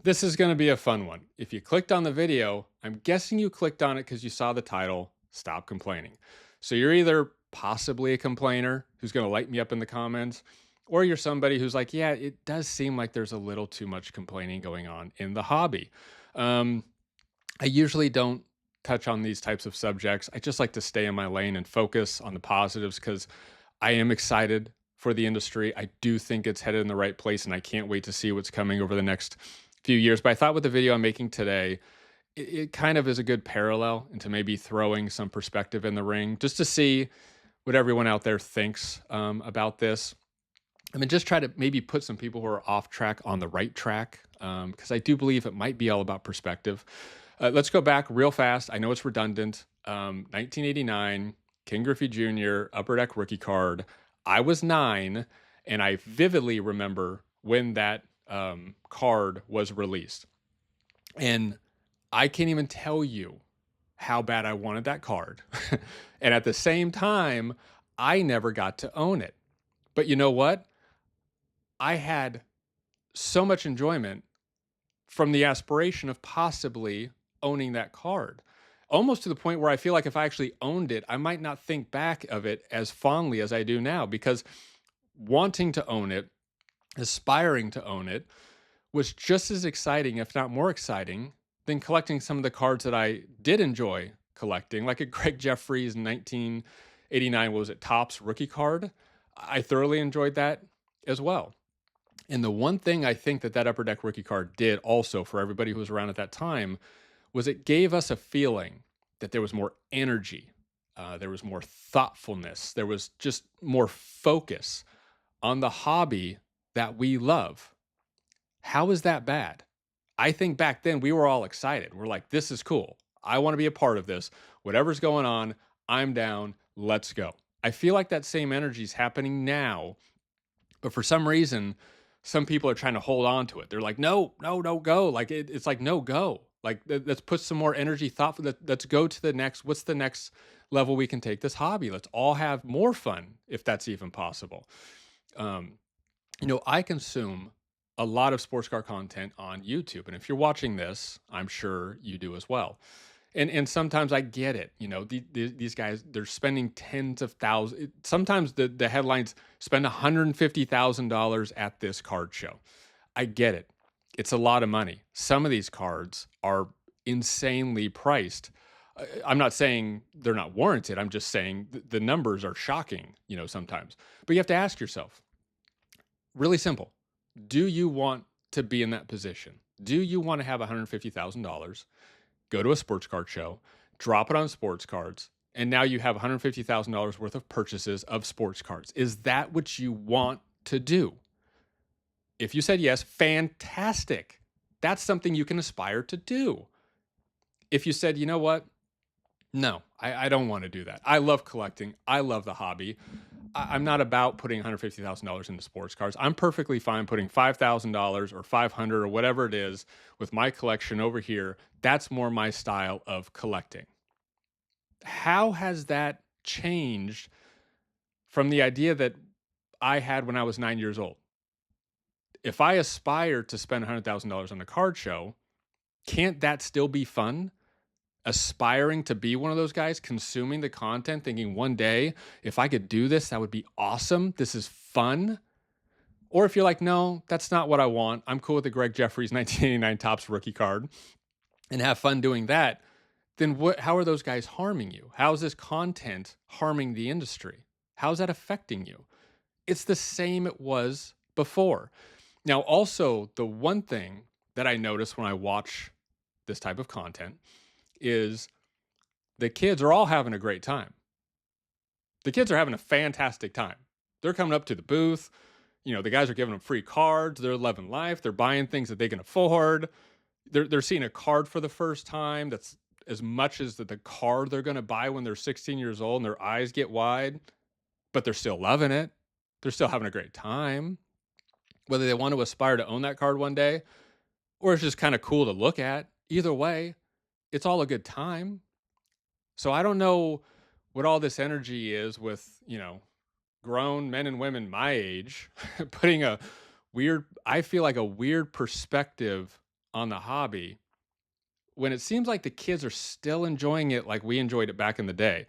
This is going to be a fun one. If you clicked on the video, I'm guessing you clicked on it because you saw the title, Stop Complaining. So you're either possibly a complainer who's going to light me up in the comments, or you're somebody who's like, yeah, it does seem like there's a little too much complaining going on in the hobby. Um, I usually don't touch on these types of subjects. I just like to stay in my lane and focus on the positives because I am excited for the industry. I do think it's headed in the right place, and I can't wait to see what's coming over the next few years. But I thought with the video I'm making today, it kind of is a good parallel into maybe throwing some perspective in the ring just to see what everyone out there thinks about this. I mean, just try to maybe put some people who are off track on the right track because I do believe it might be all about perspective. Let's go back real fast. I know it's redundant. 1989, King Griffey Jr., Upper Deck rookie card. I was 9, and I vividly remember when that card was released. And I can't even tell you how bad I wanted that card. And at the same time, I never got to own it. But you know what? I had so much enjoyment from the aspiration of possibly owning that card. Almost to the point where I feel like if I actually owned it, I might not think back of it as fondly as I do now because wanting to own it, aspiring to own it, was just as exciting, if not more exciting, than collecting some of the cards that I did enjoy collecting, like a Greg Jeffries 1989, what was it, Topps rookie card. I thoroughly enjoyed that as well. And the one thing I think that that Upper Deck rookie card did also for everybody who was around at that time was it gave us a feeling that there was more energy, there was more thoughtfulness, there was just more focus on the hobby that we love. How is that bad? I think back then we were all excited. We're like, this is cool. I want to be a part of this. Whatever's going on, I'm down. Let's go. I feel like that same energy is happening now, but for some reason, some people are trying to hold on to it. They're like, no, no, no, go. Like it's like, no, go. Like let's put some more energy, thought for that. Let's go to the next. What's the next level we can take this hobby? Let's all have more fun, if that's even possible. Um, I consume a lot of sports car content on YouTube, and if you're watching this, I'm sure you do as well. And sometimes I get it. These guys, they're spending tens of thousands. Sometimes the headlines spend $150,000 at this card show. I get it. It's a lot of money. Some of these cards are insanely priced. I'm not saying they're not warranted. I'm just saying the numbers are shocking, sometimes. But you have to ask yourself, really simple. Do you want to be in that position? Do you want to have $150,000, go to a sports card show, drop it on sports cards, and now you have $150,000 worth of purchases of sports cards? Is that what you want to do? If you said yes, fantastic. That's something you can aspire to do. If you said, you know what? No, I don't want to do that. I love collecting. I love the hobby. I'm not about putting $150,000 into sports cards. I'm perfectly fine putting $5,000 or 500 or whatever it is with my collection over here. That's more my style of collecting. How has that changed from the idea that I had when I was 9 years old? If I aspire to spend $100,000 on a card show, can't that still be fun? Aspiring to be one of those guys, consuming the content, thinking one day, if I could do this, that would be awesome. This is fun. Or if you're like, no, that's not what I want. I'm cool with the Greg Jeffries 1989 Topps rookie card and have fun doing that. Then how are those guys harming you? How is this content harming the industry? How's that affecting you? It's the same it was before. Now, also, the one thing that I notice when I watch this type of content is the kids are all having a great time. The kids are having a fantastic time. They're coming up to the booth. The guys are giving them free cards. They're loving life. They're buying things that they can afford. They're seeing a card for the first time that's as much as the card they're going to buy when they're 16 years old, and their eyes get wide, but they're still loving it. They're still having a great time. Whether they want to aspire to own that card one day or it's just kind of cool to look at, either way, it's all a good time. So I don't know what all this energy is with, grown men and women my age putting I feel like a weird perspective on the hobby when it seems like the kids are still enjoying it like we enjoyed it back in the day.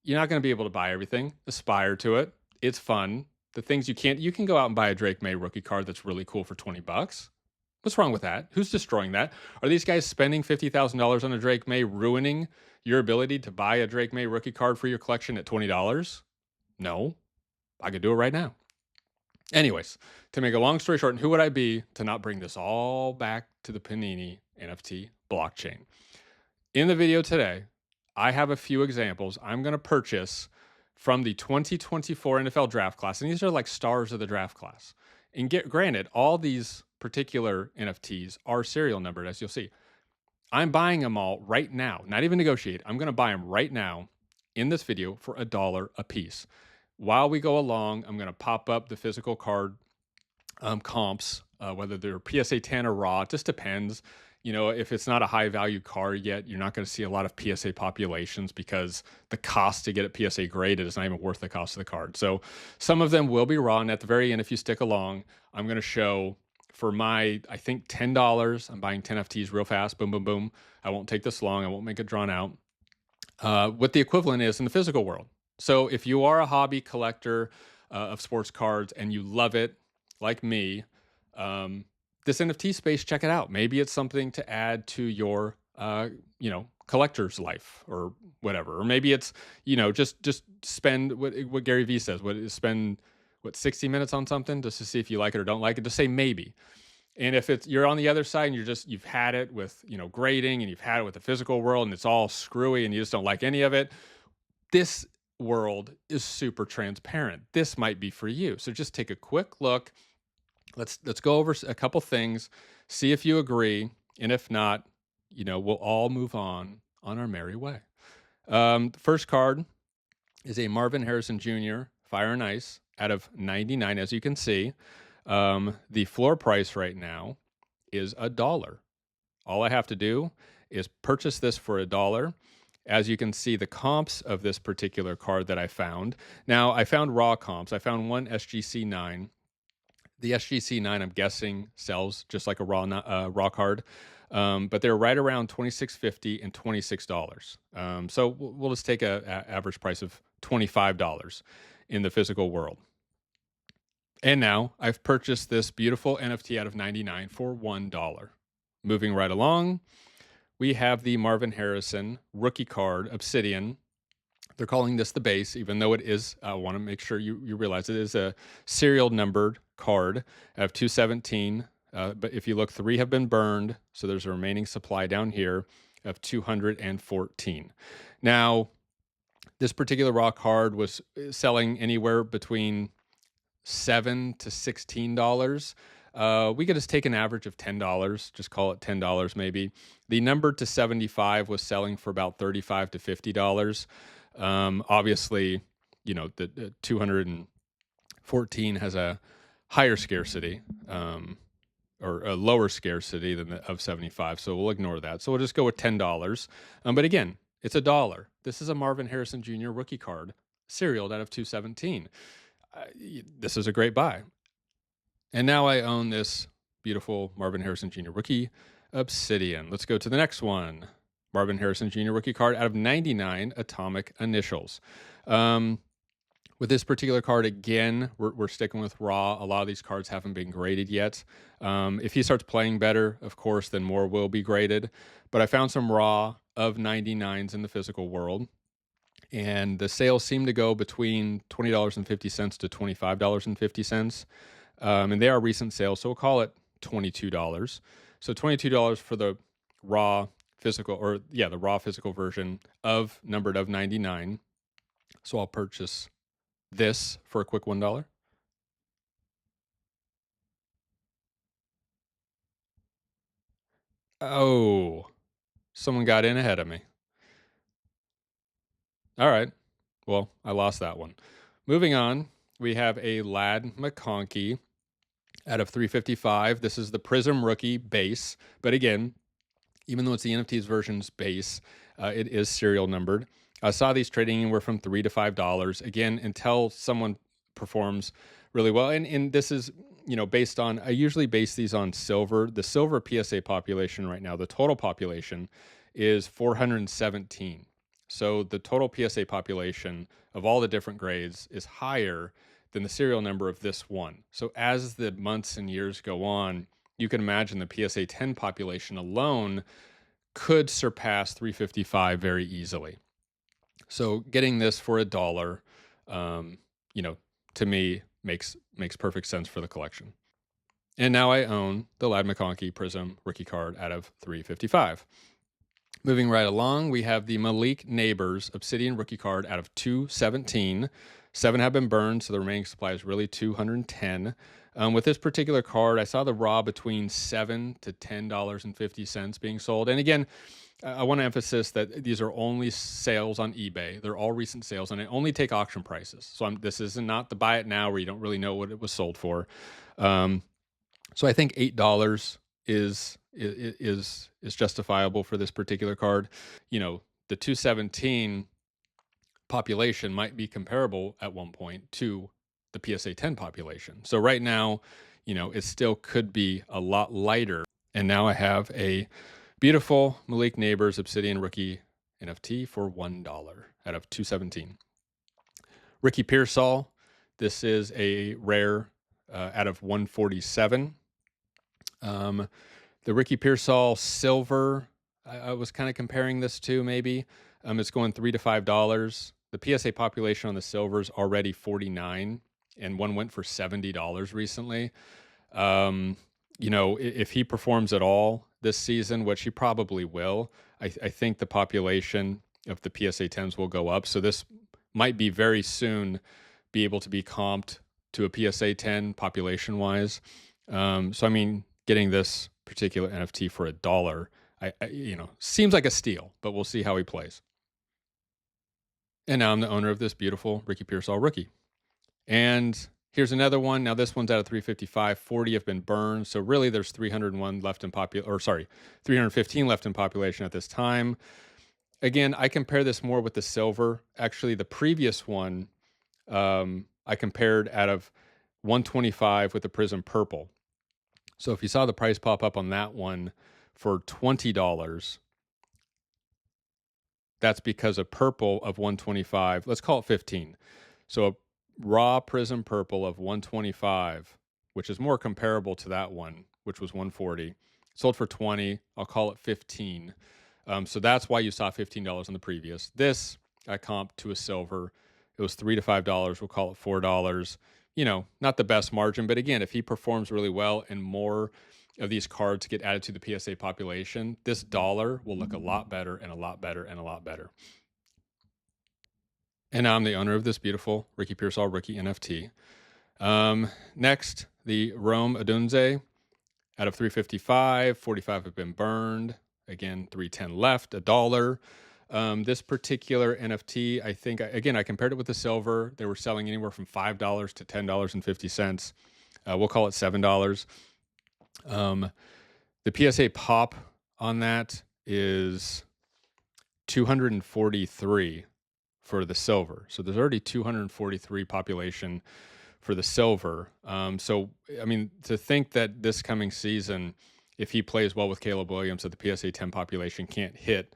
You're not going to be able to buy everything. Aspire to it. It's fun. The things you can go out and buy a Drake May rookie card that's really cool for $20. What's wrong with that? Who's destroying that? Are these guys spending $50,000 on a Drake May ruining your ability to buy a Drake May rookie card for your collection at $20? No. I could do it right now. Anyways, to make a long story short, and who would I be to not bring this all back to the Panini NFT blockchain? In the video today, I have a few examples I'm going to purchase from the 2024 NFL draft class. And these are like stars of the draft class. And granted, all these particular NFTs are serial numbered, as you'll see. I'm buying them all right now, not even negotiate. I'm going to buy them right now in this video for $1 a piece. While we go along, I'm going to pop up the physical card comps, whether they're PSA 10 or raw. It just depends. You know, if it's not a high value card yet, you're not going to see a lot of PSA populations because the cost to get it PSA graded is not even worth the cost of the card. So some of them will be raw. And at the very end, if you stick along, I'm going to show for my, I think $10, I'm buying 10 FTs real fast. Boom, boom, boom. I won't take this long. I won't make it drawn out. What the equivalent is in the physical world. So if you are a hobby collector of sports cards and you love it, like me, this NFT space, check it out. Maybe it's something to add to your, collector's life or whatever. Or maybe it's, just spend what Gary Vee says, spend 60 minutes on something just to see if you like it or don't like it. Just say maybe. And if you're on the other side and you've had it with, grading and you've had it with the physical world and it's all screwy and you just don't like any of it, this world is super transparent. This might be for you. So just take a quick look. Let's go over a couple things, see if you agree, and if not, we'll all move on our merry way. The first card is a Marvin Harrison Jr. Fire and Ice out of 99, as you can see. The floor price right now is $1. All I have to do is purchase this for $1. As you can see, the comps of this particular card that I found. Now, I found raw comps. I found one SGC9. The SGC9, I'm guessing, sells just like a raw card, but they're right around $26.50 and $26. So we'll just take a average price of $25 in the physical world. And now I've purchased this beautiful NFT out of 99 for $1. Moving right along, we have the Marvin Harrison rookie card, Obsidian. They're calling this the base, even though it is, I want to make sure you realize it is a serial numbered card of 217. But if you look, 3 have been burned. So there's a remaining supply down here of 214. Now, this particular raw card was selling anywhere between $7 to $16. We could just take an average of $10, just call it $10 maybe. The number to 75 was selling for about $35 to $50. Obviously, the 214 has a higher scarcity, or a lower scarcity than of 75. So we'll ignore that. So we'll just go with $10. But again, it's $1. This is a Marvin Harrison Jr. rookie card, serialed out of 217. This is a great buy. And now I own this beautiful Marvin Harrison Jr. rookie Obsidian. Let's go to the next one. Marvin Harrison Jr. rookie card out of 99 Atomic Initials. With this particular card, again, we're sticking with raw. A lot of these cards haven't been graded yet. If he starts playing better, of course, then more will be graded. But I found some raw of 99s in the physical world. And the sales seem to go between $20.50 to $25.50. And they are recent sales, so we'll call it $22. So $22 for the raw physical, the raw physical version of numbered of 99. So I'll purchase this for a quick $1. Oh, someone got in ahead of me. All right. Well, I lost that one. Moving on, we have a Ladd McConkey out of 355. This is the Prism rookie base. But again, even though it's the NFT's version's base, it is serial numbered. I saw these trading anywhere from $3 to $5. Again, until someone performs really well. And this is, based on, I usually base these on silver. The silver PSA population right now, the total population is 417. So the total PSA population of all the different grades is higher than the serial number of this one. So as the months and years go on, you can imagine the PSA 10 population alone could surpass 355 very easily. So getting this for $1, um, you know, to me makes perfect sense for the collection. And now I own the Lad McConkey Prism rookie card out of 355. Moving right along, we have the Malik Neighbors Obsidian rookie card out of 217. 7 have been burned, so the remaining supply is really 210. With this particular card, I saw the raw between $7 to $10.50 being sold. And again, I want to emphasize that these are only sales on eBay. They're all recent sales, and I only take auction prices. So this is not the buy it now where you don't really know what it was sold for. So I think $8 is justifiable for this particular card. The 217 population might be comparable at one point to the PSA 10 population. So right now, it still could be a lot lighter. And now I have a beautiful Malik Neighbors Obsidian rookie NFT for $1 out of 217. Ricky Pearsall, this is a rare out of 147. The Ricky Pearsall silver, I was kind of comparing this to maybe. It's going $3 to $5. The PSA population on the silver is already 49, and one went for $70 recently. If he performs at all this season, which he probably will, I think the population of the PSA 10s will go up. So this might be very soon be able to be comped to a PSA 10 population-wise. Getting this particular NFT for $1, seems like a steal, but we'll see how he plays. And now I'm the owner of this beautiful Ricky Pearsall rookie. And here's another one. Now this one's out of 355. 40 have been burned. So really there's 315 left in population at this time. Again, I compare this more with the silver. Actually, the previous one, I compared out of 125 with the Prism Purple. So if you saw the price pop up on that one for $20, that's because a purple of 125, let's call it 15. So a raw Prism Purple of 125, which is more comparable to that one, which was 140, sold for 20. I'll call it 15. So that's why you saw $15 on the previous. This I comped to a silver. It was $3 to $5. We'll call it $4. Not the best margin, but again, if he performs really well and more of these cards get added to the PSA population, this dollar will look a lot better and a lot better and a lot better. And now I'm the owner of this beautiful Ricky Pearsall rookie NFT. Next, the Rome Odunze out of 355, 45 have been burned. Again, 310 left, $1. This particular NFT, I think, again, I compared it with the silver. They were selling anywhere from $5 to $10.50. We'll call it $7. The PSA pop on that is 243 for the silver. So there's already 243 population for the silver. To think that this coming season, if he plays well with Caleb Williams, that the PSA 10 population can't hit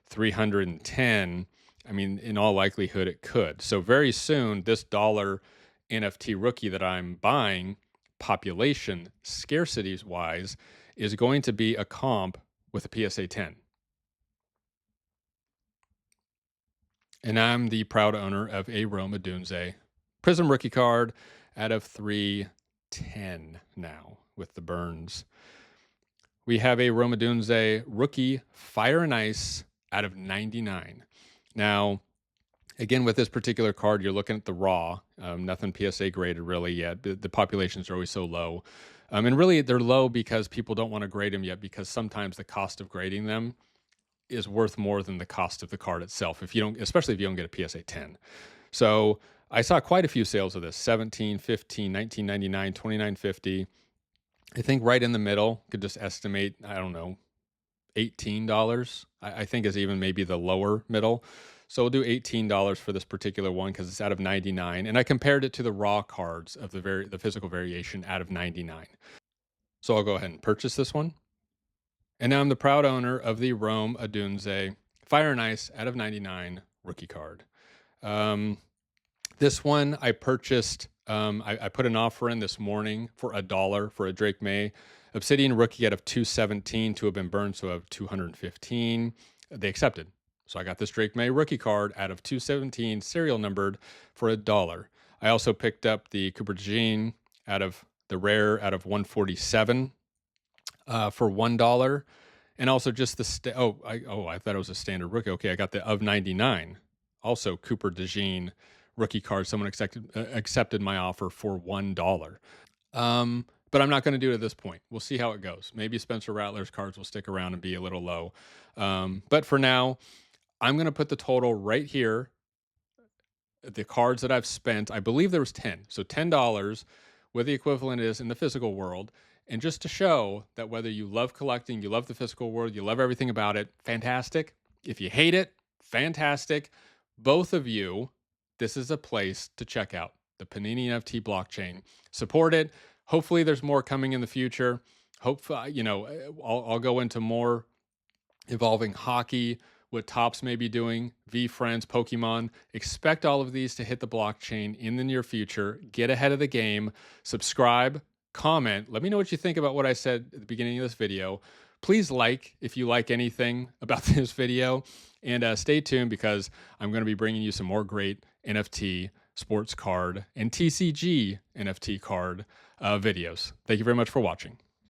310, in all likelihood it could. So very soon, this dollar NFT rookie that I'm buying, population scarcities wise, is going to be a comp with a PSA 10. And I'm the proud owner of a Rome Odunze Prism rookie card out of 310 now with the burns. We have a Rome Odunze rookie Fire and Ice out of 99. Now, again, with this particular card, you're looking at the raw, nothing PSA graded really yet. The populations are always so low. And really, they're low because people don't want to grade them yet, because sometimes the cost of grading them is worth more than the cost of the card itself, especially if you don't get a PSA 10. So I saw quite a few sales of this, 17, 15, 19.99, 29.50. I think right in the middle, could just estimate, I don't know, $18, I think is even maybe the lower middle. So we'll do $18 for this particular one because it's out of 99. And I compared it to the raw cards of the physical variation out of 99. So I'll go ahead and purchase this one. And now I'm the proud owner of the Rome Odunze Fire and Ice out of 99 rookie card. This one I purchased, I put an offer in this morning for $1 for a Drake May Obsidian rookie out of 217 to have been burned, so of 215. They accepted. So I got this Drake May rookie card out of 217, serial numbered, for $1. I also picked up the Cooper DeJean out of the rare out of 147 for $1. And also just the I thought it was a standard rookie. Okay, I got the of 99, also Cooper DeJean rookie card. Someone accepted my offer for $1. But I'm not going to do it at this point. We'll see how it goes. Maybe Spencer Rattler's cards will stick around and be a little low. But for now, I'm going to put the total right here. The cards that I've spent, I believe there was 10. So $10, what the equivalent is in the physical world. And just to show that whether you love collecting, you love the physical world, you love everything about it, fantastic. If you hate it, fantastic. Both of you, this is a place to check out the Panini NFT blockchain. Support it. Hopefully there's more coming in the future. Hopefully, I'll go into more evolving hockey, what Topps may be doing, V-Friends, Pokemon. Expect all of these to hit the blockchain in the near future. Get ahead of the game. Subscribe, comment. Let me know what you think about what I said at the beginning of this video. Please like if you like anything about this video. And stay tuned because I'm going to be bringing you some more great NFT, sports card, and TCG NFT card videos. Thank you very much for watching.